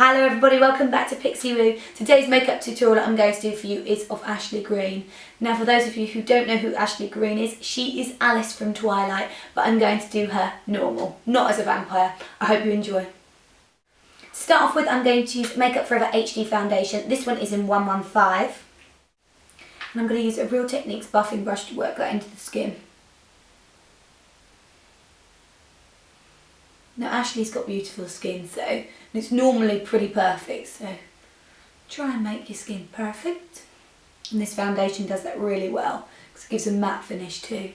Hello everybody, welcome back to Pixie Woo. Today's makeup tutorial I'm going to do for you is of Ashley Greene. Now for those of you who don't know who Ashley Greene is, she is Alice from Twilight, but I'm going to do her normal, not as a vampire. I hope you enjoy. To start off with, I'm going to use Makeup Forever HD foundation. This one is in 115. And I'm going to use a Real Techniques buffing brush to work that into the skin. Now Ashley's got beautiful skin, so it's normally pretty perfect, so try and make your skin perfect. And this foundation does that really well because it gives a matte finish too.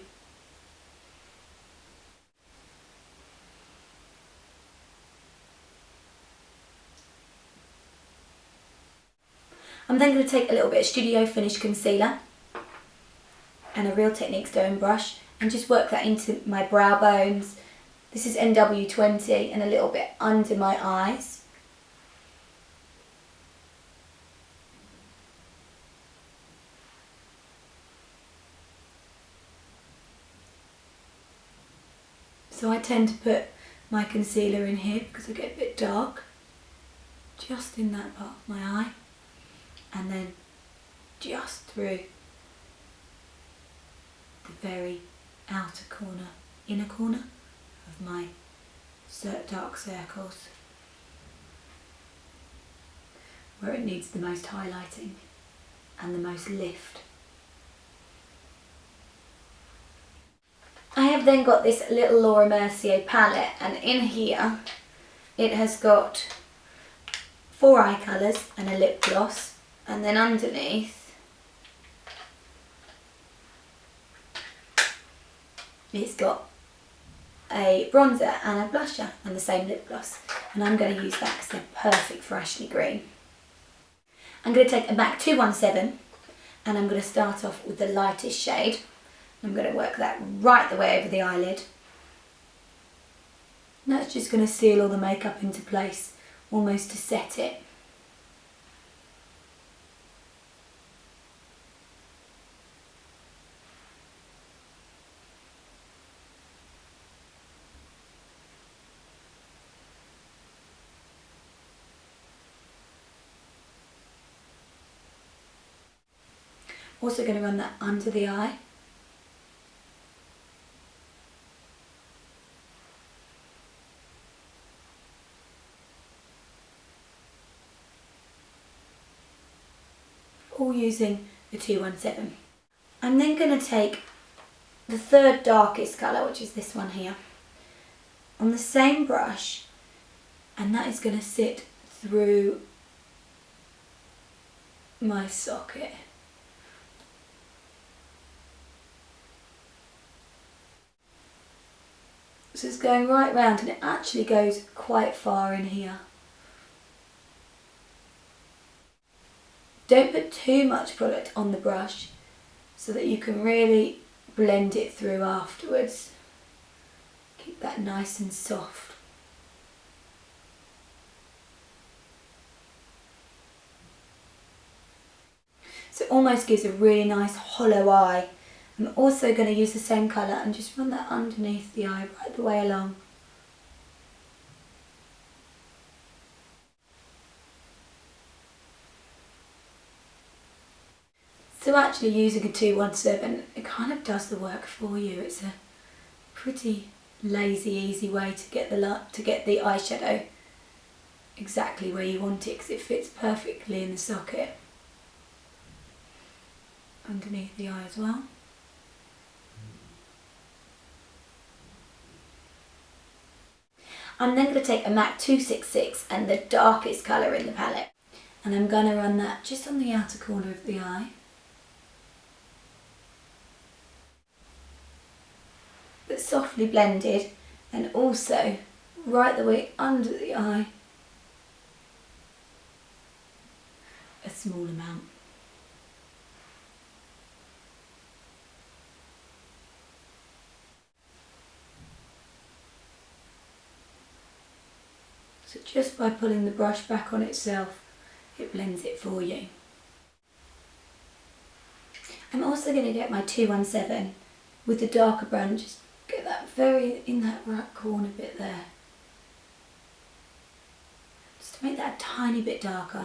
I'm then going to take a little bit of Studio Finish concealer and a Real Techniques stone brush and just work that into my brow bones. This is NW20 and a little bit under my eyes. So I tend to put my concealer in here because I get a bit dark, just in that part of my eye, and then just through the very outer corner, inner corner of my dark circles, where it needs the most highlighting and the most lift. I have then got this little Laura Mercier palette, and in here it has got 4 eye colours and a lip gloss, and then underneath it's got a bronzer and a blusher and the same lip gloss, and I'm going to use that because they're perfect for Ashley Greene. I'm going to take a MAC 217 and I'm going to start off with the lightest shade. I'm going to work that right the way over the eyelid. And that's just going to seal all the makeup into place, almost to set it. Also going to run that under the eye. All using the 217. I'm then going to take the third darkest colour, which is this one here, on the same brush, and that is going to sit through my socket. So it's going right round, and it actually goes quite far in here. Don't put too much product on the brush so that you can really blend it through afterwards. Keep that nice and soft. So it almost gives a really nice hollow eye. I'm also going to use the same colour and just run that underneath the eye right the way along. So actually using a 217, it kind of does the work for you. It's a pretty lazy, easy way to get the eyeshadow exactly where you want it, because it fits perfectly in the socket underneath the eye as well. I'm then going to take a MAC 266 and the darkest colour in the palette, and I'm going to run that just on the outer corner of the eye. But softly blended, and also right the way under the eye, a small amount. So just by pulling the brush back on itself, it blends it for you. I'm also going to get my 217 with the darker brown, just get that very in that right corner bit there. just to make that a tiny bit darker.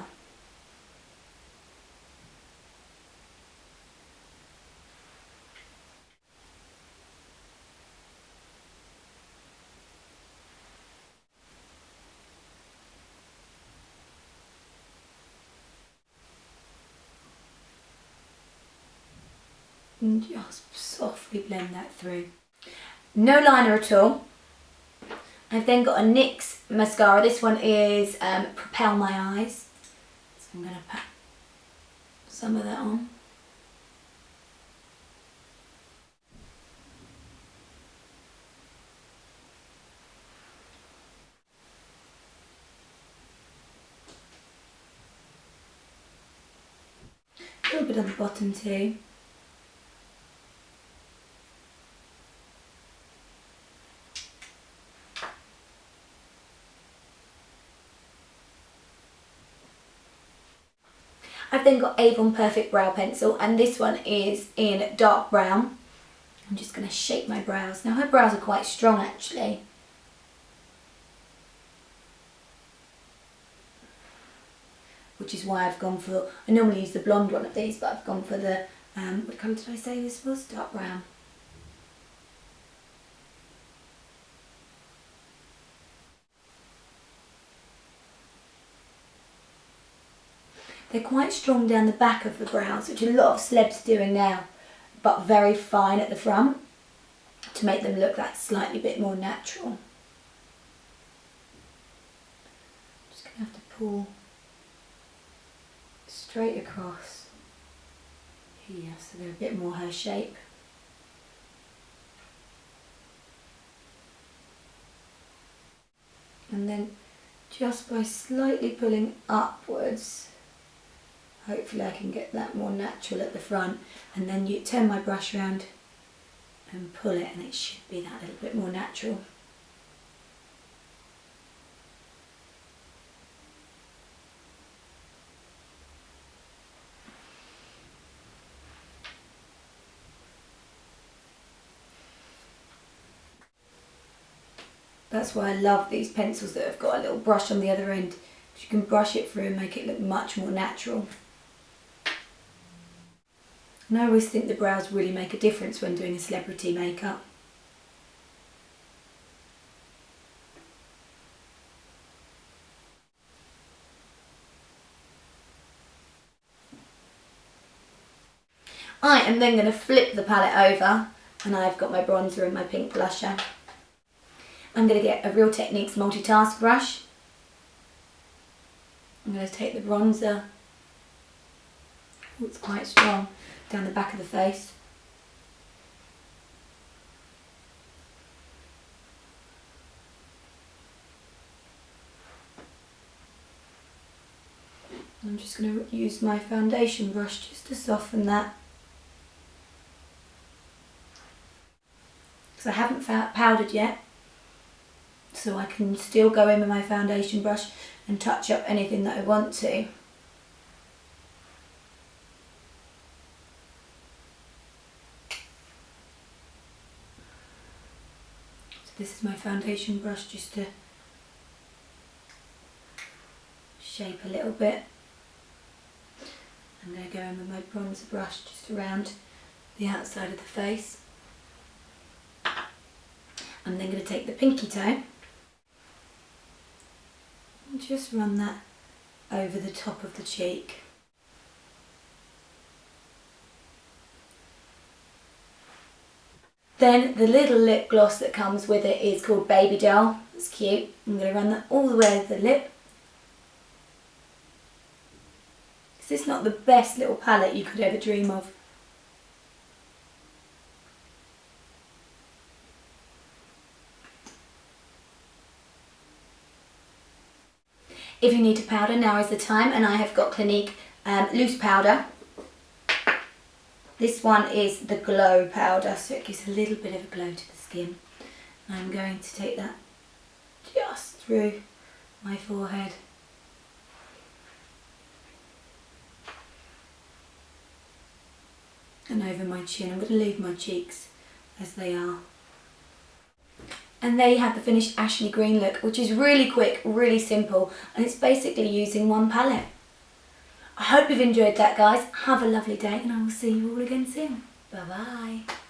And just softly blend that through. No liner at all. I've then got a NYX mascara. This one is Propel My Eyes. So I'm going to pat some of that on. A little bit on the bottom too. I've then got Avon Perfect Brow Pencil, and this one is in dark brown. I'm just going to shape my brows. Now her brows are quite strong actually. Which is why I've gone for, I normally use the blonde one of these, but I've gone for the, what colour did I say this was? Dark brown. They're quite strong down the back of the brows, which a lot of celebs are doing now, but very fine at the front to make them look that slightly bit more natural. Just going to have to pull straight across here so they're a bit more her shape. And then just by slightly pulling upwards, hopefully I can get that more natural at the front, and then you turn my brush around and pull it and it should be that little bit more natural. That's why I love these pencils that have got a little brush on the other end. You can brush it through and make it look much more natural. And I always think the brows really make a difference when doing a celebrity makeup. I am then going to flip the palette over, and I've got my bronzer and my pink blusher. I'm going to get a Real Techniques multitask brush. I'm going to take the bronzer, it's quite strong, down the back of the face. I'm just going to use my foundation brush just to soften that. Because I haven't powdered yet, so I can still go in with my foundation brush and touch up anything that I want to. So this is my foundation brush just to shape a little bit. I'm going to go in with my bronzer brush just around the outside of the face. I'm then going to take the pinky toe and just run that over the top of the cheek. Then the little lip gloss that comes with it is called Baby Doll. It's cute. I'm going to run that all the way over the lip. This is not the best little palette you could ever dream of. If you need to powder, now is the time, and I have got Clinique loose powder. This one is the glow powder, so it gives a little bit of a glow to the skin. I'm going to take that just through my forehead. And over my chin. I'm going to leave my cheeks as they are. And there you have the finished Ashley Green look, which is really quick, really simple, and it's basically using one palette. I hope you've enjoyed that, guys. Have a lovely day, and I will see you all again soon. Bye bye.